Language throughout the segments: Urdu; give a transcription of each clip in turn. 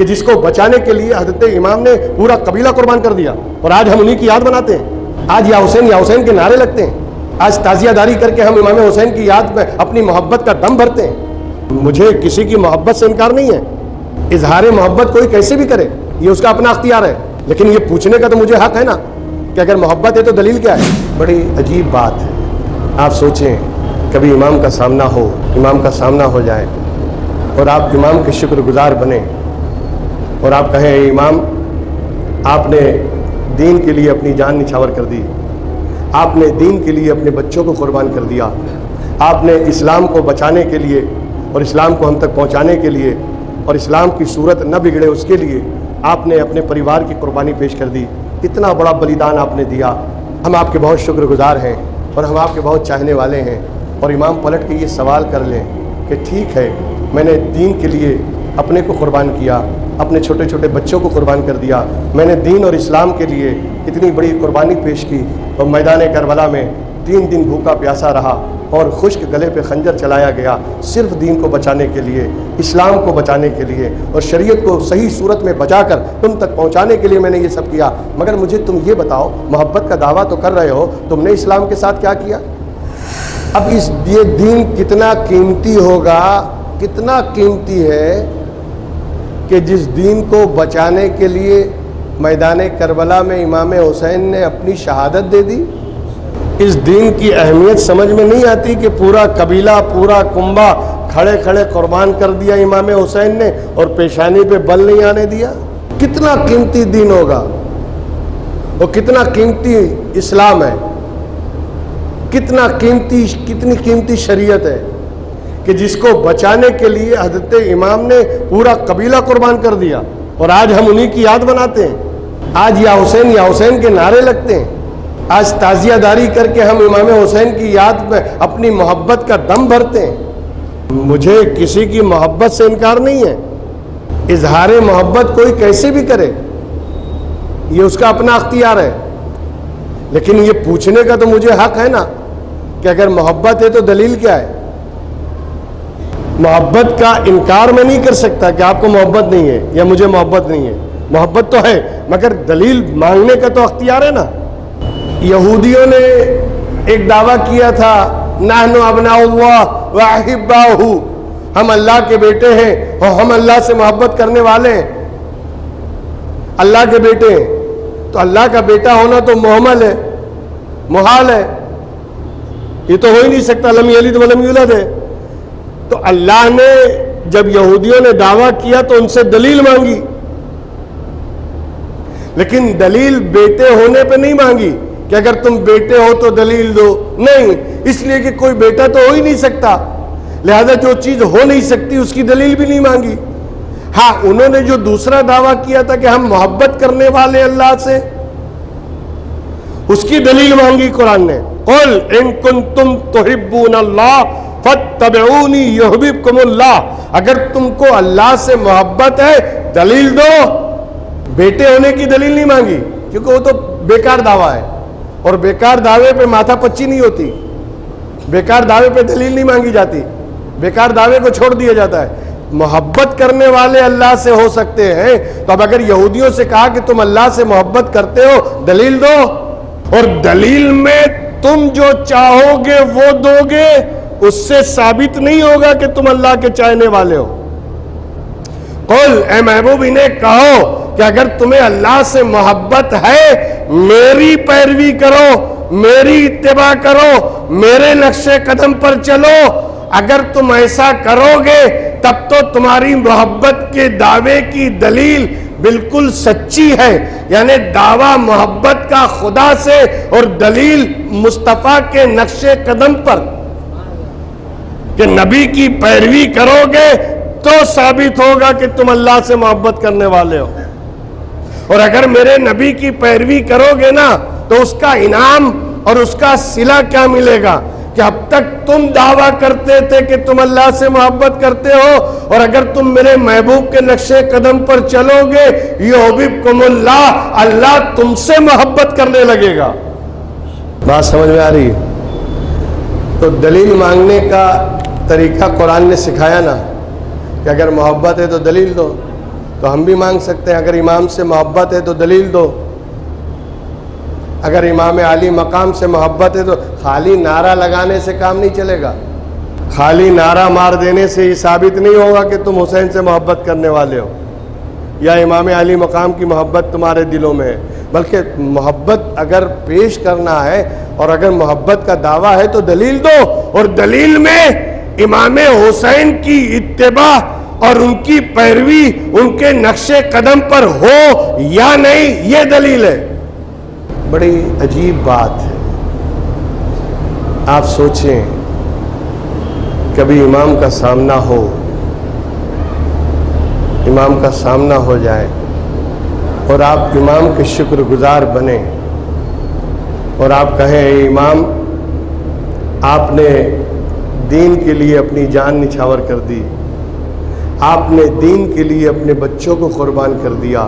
کہ جس کو بچانے کے لیے حضرت امام نے پورا قبیلہ قربان کر دیا، اور آج ہم انہی کی یاد مناتے ہیں۔ آج یا حسین کے نعرے لگتے ہیں، آج تعزیہ داری کر کے ہم امام حسین کی یاد میں اپنی محبت کا دم بھرتے ہیں۔ مجھے کسی کی محبت سے انکار نہیں ہے، اظہار محبت کوئی کیسے بھی کرے، یہ اس کا اپنا اختیار ہے، لیکن یہ پوچھنے کا تو مجھے حق ہے نا کہ اگر محبت ہے تو دلیل کیا ہے۔ بڑی عجیب بات ہے، آپ سوچیں کبھی امام کا سامنا ہو جائے اور آپ امام کے شکر گزار بنیں اور آپ کہیں اے امام، آپ نے دین کے لیے اپنی جان نچھاور کر دی، آپ نے دین کے لیے اپنے بچوں کو قربان کر دیا، آپ نے اسلام کو بچانے کے لیے اور اسلام کو ہم تک پہنچانے کے لیے اور اسلام کی صورت نہ بگڑے اس کے لیے آپ نے اپنے پریوار کی قربانی پیش کر دی، اتنا بڑا بلیدان آپ نے دیا، ہم آپ کے بہت شکر گزار ہیں اور ہم آپ کے بہت چاہنے والے ہیں۔ اور امام پلٹ کے یہ سوال کر لیں کہ ٹھیک ہے، میں نے دین کے لیے اپنے کو قربان کیا، اپنے چھوٹے چھوٹے بچوں کو قربان کر دیا، میں نے دین اور اسلام کے لیے اتنی بڑی قربانی پیش کی، اور میدان کربلا میں 3 دن بھوکا پیاسا رہا اور خشک گلے پہ خنجر چلایا گیا، صرف دین کو بچانے کے لیے، اسلام کو بچانے کے لیے اور شریعت کو صحیح صورت میں بچا کر تم تک پہنچانے کے لیے میں نے یہ سب کیا، مگر مجھے تم یہ بتاؤ، محبت کا دعویٰ تو کر رہے ہو، تم نے اسلام کے ساتھ کیا کیا؟ اب یہ دین کتنا قیمتی ہوگا، کتنا قیمتی ہے کہ جس دین کو بچانے کے لیے میدان کربلا میں امام حسین نے اپنی شہادت دے دی۔ اس دین کی اہمیت سمجھ میں نہیں آتی کہ پورا قبیلہ، پورا کنبہ کھڑے کھڑے قربان کر دیا امام حسین نے اور پیشانی پہ بل نہیں آنے دیا۔ کتنا قیمتی دین ہوگا اور کتنا قیمتی اسلام ہے، کتنی قیمتی شریعت ہے کہ جس کو بچانے کے لیے حضرت امام نے پورا قبیلہ قربان کر دیا، اور آج ہم انہی کی یاد مناتے ہیں، آج یا حسین کے نعرے لگتے ہیں، آج تعزیہ داری کر کے ہم امام حسین کی یاد میں اپنی محبت کا دم بھرتے ہیں۔ مجھے کسی کی محبت سے انکار نہیں ہے، اظہار محبت کوئی کیسے بھی کرے، یہ اس کا اپنا اختیار ہے، لیکن یہ پوچھنے کا تو مجھے حق ہے نا کہ اگر محبت ہے تو دلیل کیا ہے۔ محبت کا انکار میں نہیں کر سکتا کہ آپ کو محبت نہیں ہے یا مجھے محبت نہیں ہے، محبت تو ہے، مگر دلیل مانگنے کا تو اختیار ہے نا۔ یہودیوں نے ایک دعویٰ کیا تھا، نحن ابناء اللہ واحباہ، ہم اللہ کے بیٹے ہیں اور ہم اللہ سے محبت کرنے والے ہیں، اللہ کے بیٹے ہیں، تو اللہ کا بیٹا ہونا تو محمل ہے، محال ہے، یہ تو ہو ہی نہیں سکتا، لم یلد ولم یولد ہے۔ تو اللہ نے جب یہودیوں نے دعویٰ کیا تو ان سے دلیل مانگی، لیکن دلیل بیٹے ہونے پہ نہیں مانگی کہ اگر تم بیٹے ہو تو دلیل دو، نہیں، اس لیے کہ کوئی بیٹا تو ہو ہی نہیں سکتا، لہذا جو چیز ہو نہیں سکتی اس کی دلیل بھی نہیں مانگی۔ ہاں، انہوں نے جو دوسرا دعویٰ کیا تھا کہ ہم محبت کرنے والے اللہ سے، اس کی دلیل مانگی قرآن نے، قل ان کنتم تحبون اللہ فاتبعونی یحببکم اللہ، اگر تم کو اللہ سے محبت ہے دلیل دو۔ بیٹے ہونے کی دلیل نہیں مانگی کیونکہ وہ تو بیکار دعویٰ ہے، اور بیکار دعوے پہ ماتھا پچی نہیں ہوتی، بیکار دعوے پہ دلیل نہیں مانگی جاتی، بیکار دعوے کو چھوڑ دیا جاتا ہے۔ محبت کرنے والے اللہ سے ہو سکتے ہیں، تو اب اگر یہودیوں سے کہا کہ تم اللہ سے محبت کرتے ہو دلیل دو، اور دلیل میں تم جو چاہو گے وہ دو گے، اس سے ثابت نہیں ہوگا کہ تم اللہ کے چاہنے والے ہو۔ قل، اے محبوب انہیں کہو کہ اگر تمہیں اللہ سے محبت ہے میری پیروی کرو، میری اتباع کرو، میرے نقش قدم پر چلو، اگر تم ایسا کرو گے تب تو تمہاری محبت کے دعوے کی دلیل بالکل سچی ہے، یعنی دعویٰ محبت کا خدا سے اور دلیل مصطفیٰ کے نقش قدم پر کہ نبی کی پیروی کرو گے تو ثابت ہوگا کہ تم اللہ سے محبت کرنے والے ہو، اور اگر میرے نبی کی پیروی کرو گے نا تو اس کا انعام اور اس کا صلہ کیا ملے گا کہ اب تک تم دعویٰ کرتے تھے کہ تم اللہ سے محبت کرتے ہو، اور اگر تم میرے محبوب کے نقش قدم پر چلو گے یحببکم اللہ، اللہ تم سے محبت کرنے لگے گا۔ بات سمجھ میں آ رہی ہے؟ تو دلیل مانگنے کا طریقہ قرآن نے سکھایا نا کہ اگر محبت ہے تو دلیل دو، تو ہم بھی مانگ سکتے ہیں. اگر امام سے محبت ہے تو دلیل دو. اگر امام عالی مقام سے محبت ہے تو خالی نعرہ لگانے سے کام نہیں چلے گا. خالی نعرہ مار دینے سے یہ ثابت نہیں ہوگا کہ تم حسین سے محبت کرنے والے ہو یا امام علی مقام کی محبت تمہارے دلوں میں ہے. بلکہ محبت اگر پیش کرنا ہے اور اگر محبت کا دعویٰ ہے تو دلیل دو, اور دلیل میں امام حسین کی اتباع اور ان کی پیروی ان کے نقش قدم پر ہو یا نہیں, یہ دلیل ہے. بڑی عجیب بات ہے. آپ سوچیں کبھی امام کا سامنا ہو, امام کا سامنا ہو جائے اور آپ امام کے شکر گزار بنیں اور آپ کہیں اے امام آپ نے دین کے لیے اپنی جان نچھاور کر دی, آپ نے دین کے لیے اپنے بچوں کو قربان کر دیا,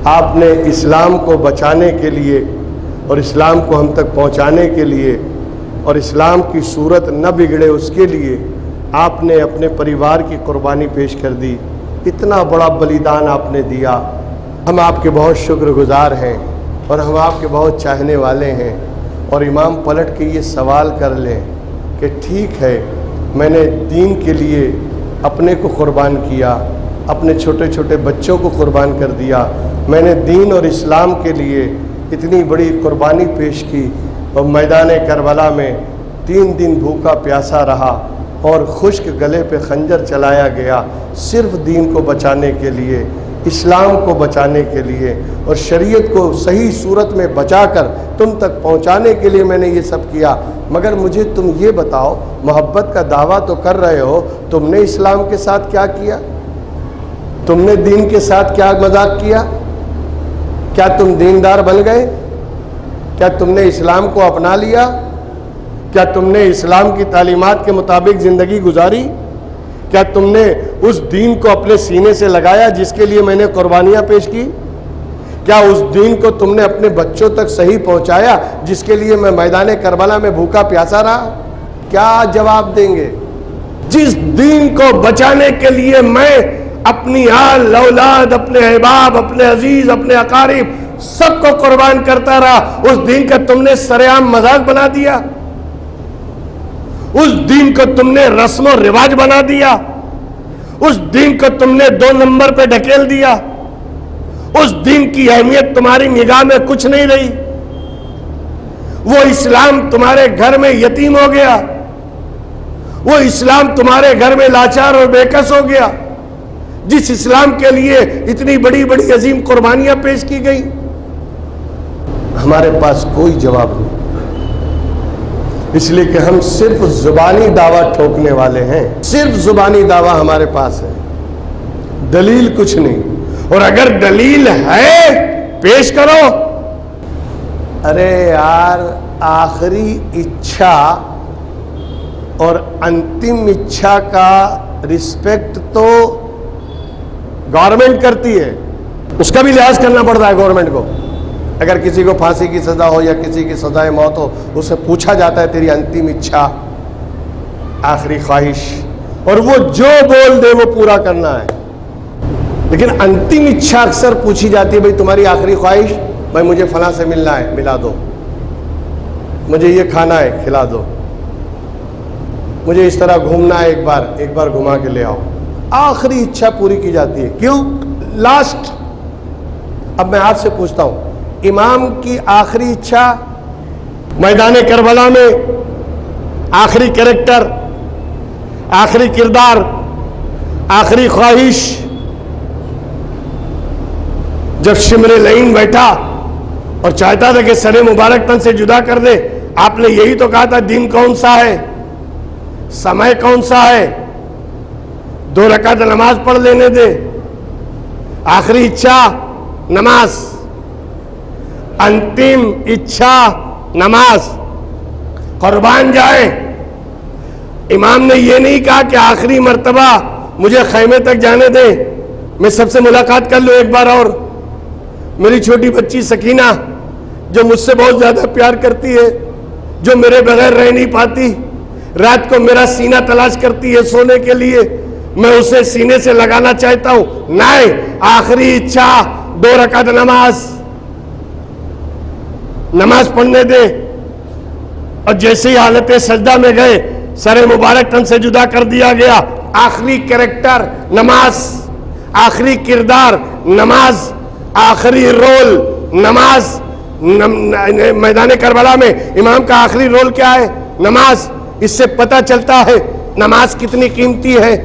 آپ نے اسلام کو بچانے کے لیے اور اسلام کو ہم تک پہنچانے کے لیے اور اسلام کی صورت نہ بگڑے اس کے لیے آپ نے اپنے پریوار کی قربانی پیش کر دی, اتنا بڑا بلیدان آپ نے دیا. ہم آپ کے بہت شکر گزار ہیں اور ہم آپ کے بہت چاہنے والے ہیں. اور امام پلٹ کے یہ سوال کر لیں کہ ٹھیک ہے میں نے دین کے لیے اپنے کو قربان کیا, اپنے چھوٹے چھوٹے بچوں کو قربان کر دیا, میں نے دین اور اسلام کے لیے اتنی بڑی قربانی پیش کی اور میدان کربلا میں 3 دن بھوکا پیاسا رہا اور خشک گلے پہ خنجر چلایا گیا صرف دین کو بچانے کے لیے, اسلام کو بچانے کے لیے اور شریعت کو صحیح صورت میں بچا کر تم تک پہنچانے کے لیے میں نے یہ سب کیا. مگر مجھے تم یہ بتاؤ, محبت کا دعویٰ تو کر رہے ہو, تم نے اسلام کے ساتھ کیا کیا؟ تم نے دین کے ساتھ کیا مذاق کیا؟ کیا تم دیندار بن گئے؟ کیا تم نے اسلام کو اپنا لیا؟ کیا تم نے اسلام کی تعلیمات کے مطابق زندگی گزاری؟ کیا تم نے اس دین کو اپنے سینے سے لگایا جس کے لیے میں نے قربانیاں پیش کی؟ کیا اس دین کو تم نے اپنے بچوں تک صحیح پہنچایا جس کے لیے میں میدان کربلا میں بھوکا پیاسا رہا؟ کیا جواب دیں گے؟ جس دین کو بچانے کے لیے میں اپنی آل اولاد, اپنے احباب, اپنے عزیز, اپنے اقارب سب کو قربان کرتا رہا, اس دین کا تم نے سرعام مذاق بنا دیا, اس دین کو تم نے رسم و رواج بنا دیا, اس دین کو تم نے 2 نمبر پہ ڈھکیل دیا, اس دین کی اہمیت تمہاری نگاہ میں کچھ نہیں رہی, وہ اسلام تمہارے گھر میں یتیم ہو گیا, وہ اسلام تمہارے گھر میں لاچار اور بےکس ہو گیا, جس اسلام کے لیے اتنی بڑی بڑی عظیم قربانیاں پیش کی گئی. ہمارے پاس کوئی جواب نہیں, اس لیے کہ ہم صرف زبانی دعویٰ ٹھوکنے والے ہیں, صرف زبانی دعویٰ ہمارے پاس ہے, دلیل کچھ نہیں. اور اگر دلیل ہے پیش کرو. ارے یار, آخری اچھا اور انتم اچھا کا رسپیکٹ تو گورنمنٹ کرتی ہے, اس کا بھی لحاظ کرنا پڑتا ہے گورنمنٹ کو. اگر کسی کو پھانسی کی سزا ہو یا کسی کی سزائے موت ہو, اس سے پوچھا جاتا ہے تیری انتم اچھا, آخری خواہش, اور وہ جو بول دے وہ پورا کرنا ہے. لیکن انتم اچھا اکثر پوچھی جاتی ہے, بھئی تمہاری آخری خواہش, بھئی مجھے فلاں سے ملنا ہے, ملا دو, مجھے یہ کھانا ہے, کھلا دو, مجھے اس طرح گھومنا ہے, ایک بار گھما کے لے آؤ. آخری اچھا پوری کی جاتی ہے. کیوں؟ لاسٹ. اب میں آپ سے پوچھتا ہوں, امام کی آخری اچھا میدان کربلا میں آخری کریکٹر, آخری کردار, آخری خواہش, جب شمر لعین بیٹھا اور چاہتا تھا کہ سر مبارک تن سے جدا کر دے, آپ نے یہی تو کہا تھا دین کون سا ہے, سمے کون سا ہے, 2 رکعت نماز پڑھ لینے دے. آخری اچھا نماز, انتم اچھا نماز, قربان جائیں. امام نے یہ نہیں کہا کہ آخری مرتبہ مجھے خیمے تک جانے دیں, میں سب سے ملاقات کر لوں ایک بار اور. میری چھوٹی بچی سکینہ جو مجھ سے بہت زیادہ پیار کرتی ہے, جو میرے بغیر رہ نہیں پاتی, رات کو میرا سینہ تلاش کرتی ہے سونے کے لیے, میں اسے سینے سے لگانا چاہتا ہوں. نہیں, آخری اچھا 2 رکعت نماز پڑھنے دے. اور جیسے ہی حالت سجدہ میں گئے, سر مبارک تن سے جدا کر دیا گیا. آخری کریکٹر نماز, آخری کردار نماز, آخری رول نماز. میدان کربلا میں امام کا آخری رول کیا ہے؟ نماز. اس سے پتہ چلتا ہے نماز کتنی قیمتی ہے,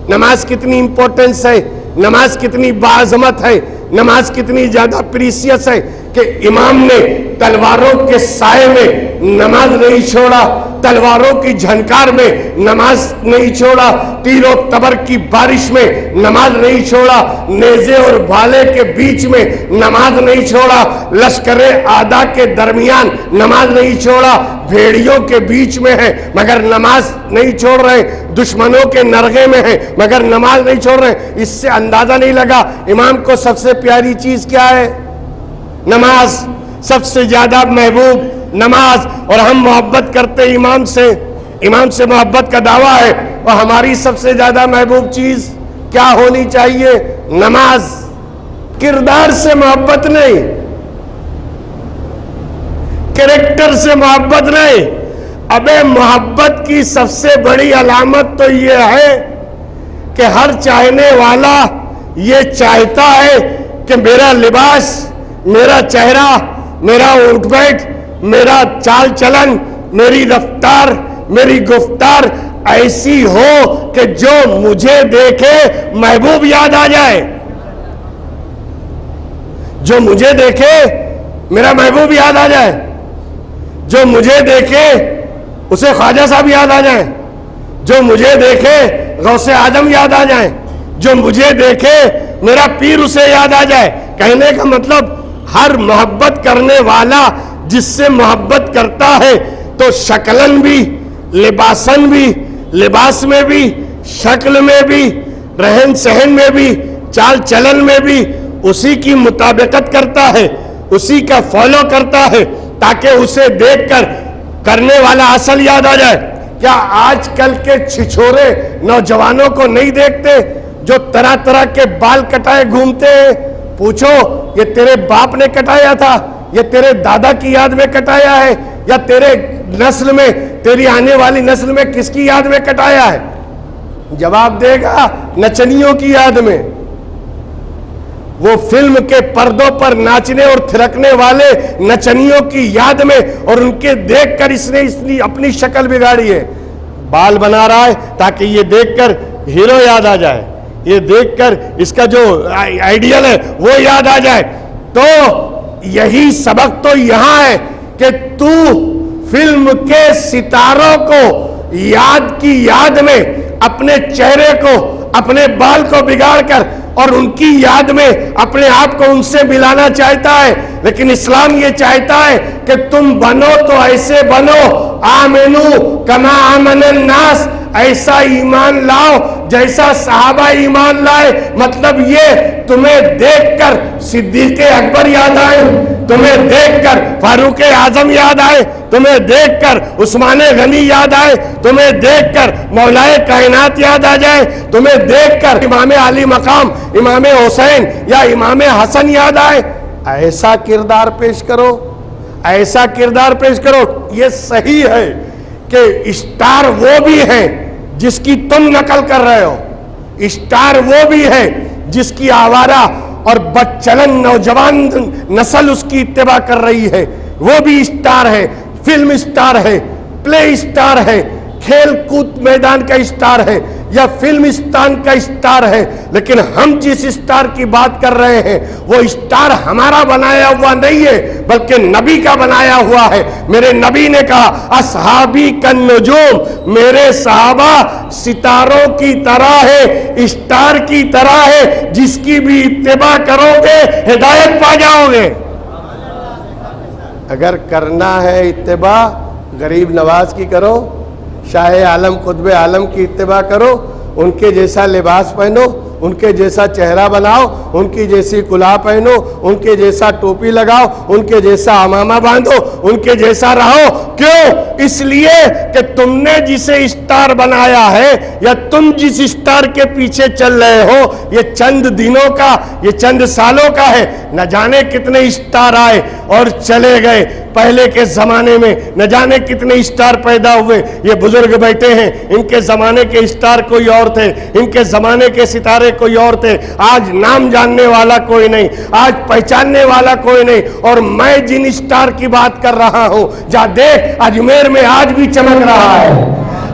نماز کتنی امپورٹنس ہے, نماز کتنی باعظمت ہے, نماز کتنی زیادہ پریسیس ہے کہ امام نے تلواروں کے سائے میں نماز نہیں چھوڑا, تلواروں کی جھنکار میں نماز نہیں چھوڑا, تیر و تبر کی بارش میں نماز نہیں چھوڑا, نیزے اور بھالے کے بیچ میں نماز نہیں چھوڑا, لشکر اعداء کے درمیان نماز نہیں چھوڑا, بھیڑیوں کے بیچ میں ہے مگر نماز نہیں چھوڑ رہے, دشمنوں کے نرغے میں ہے مگر نماز نہیں چھوڑ رہے. اس سے اندازہ نہیں لگا امام کو سب سے پیاری چیز کیا ہے؟ نماز. سب سے زیادہ محبوب نماز. اور ہم محبت کرتے امام سے, امام سے محبت کا دعویٰ ہے, اور ہماری سب سے زیادہ محبوب چیز کیا ہونی چاہیے؟ نماز. کردار سے محبت نہیں, کریکٹر سے محبت نہیں. ابے محبت کی سب سے بڑی علامت تو یہ ہے کہ ہر چاہنے والا یہ چاہتا ہے کہ میرا لباس, میرا چہرہ, میرا اٹھ بیٹھ, میرا چال چلن, میری رفتار, میری گفتار ایسی ہو کہ جو مجھے دیکھے محبوب یاد آ جائے. جو مجھے دیکھے میرا محبوب یاد آ جائے, جو مجھے دیکھے اسے خواجہ صاحب یاد آ جائیں, جو مجھے دیکھے غوث اعظم یاد آ جائیں, جو مجھے دیکھے میرا پیر اسے یاد آ جائے. کہنے کا مطلب ہر محبت کرنے والا جس سے محبت کرتا ہے تو شکلن بھی, لباسن بھی, لباس میں بھی, شکل میں بھی, رہن سہن میں بھی, چال چلن میں بھی اسی کی مطابقت کرتا ہے, اسی کا فالو کرتا ہے تاکہ اسے دیکھ کر کرنے والا اصل یاد آ جائے. کیا آج کل کے چھچورے نوجوانوں کو نہیں دیکھتے جو طرح طرح کے بال کٹائے گھومتے ہیں؟ پوچھو یہ تیرے باپ نے کٹایا تھا, یہ تیرے دادا کی یاد میں کٹایا ہے, یا تیرے نسل میں, تیری آنے والی نسل میں کس کی یاد میں کٹایا ہے؟ جواب دے گا نچنیوں کی یاد میں. وہ فلم کے پردوں پر ناچنے اور تھرکنے والے نچنیوں کی یاد میں, اور ان کے دیکھ کر اس نے اپنی شکل بگاڑی ہے. بال بنا رہا ہے تاکہ یہ دیکھ کر ہیرو یاد آ جائے, یہ دیکھ کر اس کا جو آئیڈیل ہے وہ یاد آ جائے. تو یہی سبق تو یہاں ہے کہ تو فلم کے ستاروں کو یاد کی یاد میں اپنے چہرے کو, اپنے بال کو بگاڑ کر اور ان کی یاد میں اپنے آپ کو ان سے ملانا چاہتا ہے. لیکن اسلام یہ چاہتا ہے کہ تم بنو تو ایسے بنو, آمنو کما آمن الناس, ایسا ایمان لاؤ جیسا صحابہ ایمان لائے. مطلب یہ تمہیں دیکھ کر صدیق اکبر یاد آئے, تمہیں دیکھ کر فاروق اعظم یاد آئے, تمہیں دیکھ کر عثمان غنی یاد آئے, تمہیں دیکھ کر مولائے کائنات یاد آ جائے, تمہیں دیکھ کر امام علی مقام, امام حسین یا امام حسن یاد آئے. ایسا کردار پیش کرو, ایسا کردار پیش کرو. یہ صحیح ہے کہ اسٹار وہ بھی ہیں جس کی تم نقل کر رہے ہو, اسٹار وہ بھی ہے جس کی آوارہ اور بدچلن نوجوان نسل اس کی اتباع کر رہی ہے, وہ بھی اسٹار ہے, فلم اسٹار ہے, پلے اسٹار ہے, کھیل کود میدان کا اسٹار ہے, یا فلمستان کا اسٹار ہے. لیکن ہم جس اسٹار کی بات کر رہے ہیں وہ اسٹار ہمارا بنایا ہوا نہیں ہے بلکہ نبی کا بنایا ہوا ہے. میرے نبی نے کہا اصحابی کالنجوم, میرے صحابہ ستاروں کی طرح ہے, اسٹار کی طرح ہے, جس کی بھی اتباع کرو گے ہدایت پا جاؤ گے. اگر کرنا ہے اتباع غریب نواز کی کرو, شاہ عالم قطب عالم کی اتباع کرو, ان کے جیسا لباس پہنو, ان کے جیسا چہرہ بناؤ، ان کی جیسی کلاه پہنو، ان کے جیسا ٹوپی لگاؤ، ان کے جیسا عمامہ باندھو، ان کے جیسا رہو۔ کیوں؟ اس لیے کہ تم نے جسے اسٹار بنایا ہے یا تم جس اسٹار کے پیچھے چل رہے ہو یہ چند دنوں کا، یہ چند سالوں کا ہے۔ نہ جانے کتنے اسٹار آئے اور چلے گئے پہلے کے زمانے میں، نہ جانے کتنے اسٹار پیدا ہوئے۔ یہ بزرگ بیٹھے ہیں، ان کے زمانے کے اسٹار کوئی اور تھے، ان کے زمانے کے ستارے کوئی اور تھے۔ آج نام جاننے والا کوئی نہیں، آج پہچاننے والا کوئی نہیں۔ اور میں جن اسٹار کی بات کر رہا ہوں، جا دیکھ اجمیر میں آج بھی چمک رہا ہے،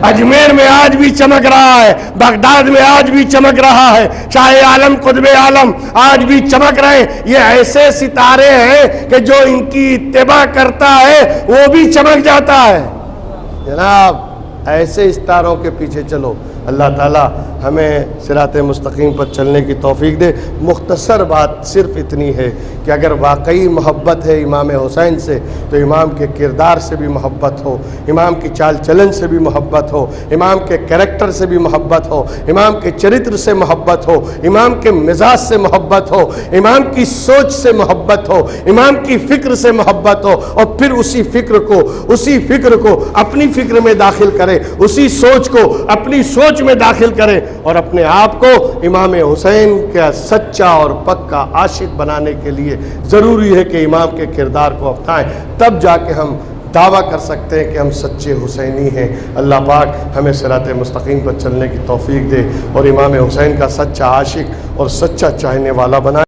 اجمیر میں آج بھی چمک رہا ہے، بغداد میں آج بھی چمک رہا ہے، شاہ عالم قطب عالم آج بھی چمک رہے ہیں۔ یہ ایسے ستارے ہیں کہ جو ان کی اتباع کرتا ہے وہ بھی چمک جاتا ہے۔ جناب ایسے ستاروں کے پیچھے چلو۔ اللہ تعالی ہمیں صراط مستقیم پر چلنے کی توفیق دے۔ مختصر بات صرف اتنی ہے کہ اگر واقعی محبت ہے امام حسین سے تو امام کے کردار سے بھی محبت ہو، امام کی چال چلن سے بھی محبت ہو، امام کے کریکٹر سے بھی محبت ہو، امام کے چرتر سے محبت ہو، امام کے مزاج سے محبت ہو، امام کی سوچ سے محبت ہو، امام کی فکر سے محبت ہو، اور پھر اسی فکر کو اپنی فکر میں داخل کرے، اسی سوچ کو اپنی سوچ میں داخل کرے، اور اپنے آپ کو امام حسین کا سچا اور پکا عاشق بنانے کے لیے ضروری ہے کہ امام کے کردار کو اپنائیں۔ تب جا کے ہم دعویٰ کر سکتے ہیں کہ ہم سچے حسینی ہیں۔ اللہ پاک ہمیں صراط مستقیم پر چلنے کی توفیق دے اور امام حسین کا سچا عاشق اور سچا چاہنے والا بنائے۔